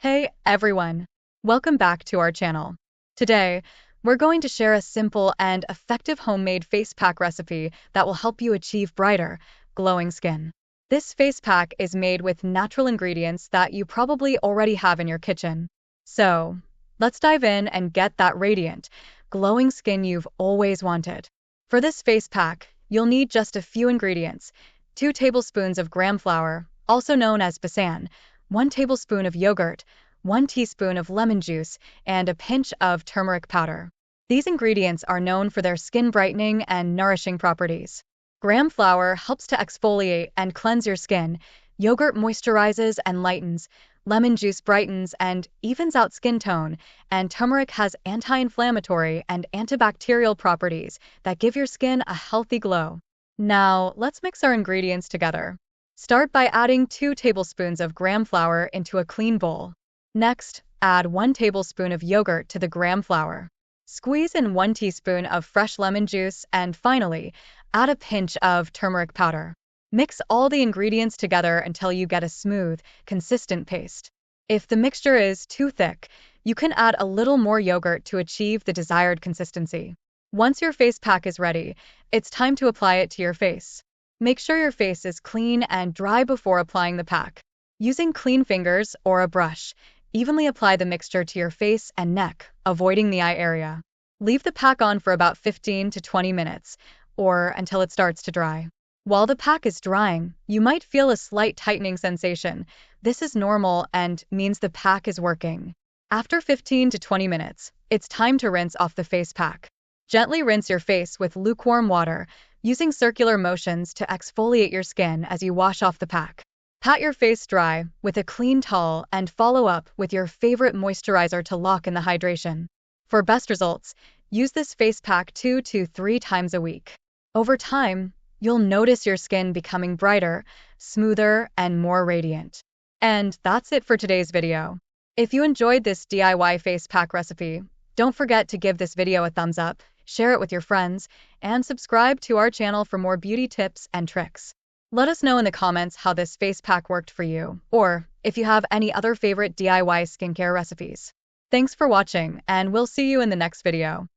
Hey everyone, welcome back to our channel. Today, we're going to share a simple and effective homemade face pack recipe that will help you achieve brighter, glowing skin. This face pack is made with natural ingredients that you probably already have in your kitchen. So, let's dive in and get that radiant, glowing skin you've always wanted. For this face pack, you'll need just a few ingredients: 2 tablespoons of gram flour, also known as besan, 1 tablespoon of yogurt, 1 teaspoon of lemon juice, and a pinch of turmeric powder. These ingredients are known for their skin brightening and nourishing properties. Gram flour helps to exfoliate and cleanse your skin, yogurt moisturizes and lightens, lemon juice brightens and evens out skin tone, and turmeric has anti-inflammatory and antibacterial properties that give your skin a healthy glow. Now, let's mix our ingredients together. Start by adding 2 tablespoons of gram flour into a clean bowl. Next, add 1 tablespoon of yogurt to the gram flour. Squeeze in 1 teaspoon of fresh lemon juice and finally, add a pinch of turmeric powder. Mix all the ingredients together until you get a smooth, consistent paste. If the mixture is too thick, you can add a little more yogurt to achieve the desired consistency. Once your face pack is ready, it's time to apply it to your face. Make sure your face is clean and dry before applying the pack. Using clean fingers or a brush, evenly apply the mixture to your face and neck, avoiding the eye area. Leave the pack on for about 15 to 20 minutes, or until it starts to dry. While the pack is drying, you might feel a slight tightening sensation. This is normal and means the pack is working. After 15 to 20 minutes, it's time to rinse off the face pack. Gently rinse your face with lukewarm water, using circular motions to exfoliate your skin as you wash off the pack. Pat your face dry with a clean towel and follow up with your favorite moisturizer to lock in the hydration. For best results, use this face pack 2 to 3 times a week. Over time, you'll notice your skin becoming brighter, smoother, and more radiant. And that's it for today's video. If you enjoyed this DIY face pack recipe, don't forget to give this video a thumbs up, share it with your friends, and subscribe to our channel for more beauty tips and tricks. Let us know in the comments how this face pack worked for you, or if you have any other favorite DIY skincare recipes. Thanks for watching, and we'll see you in the next video.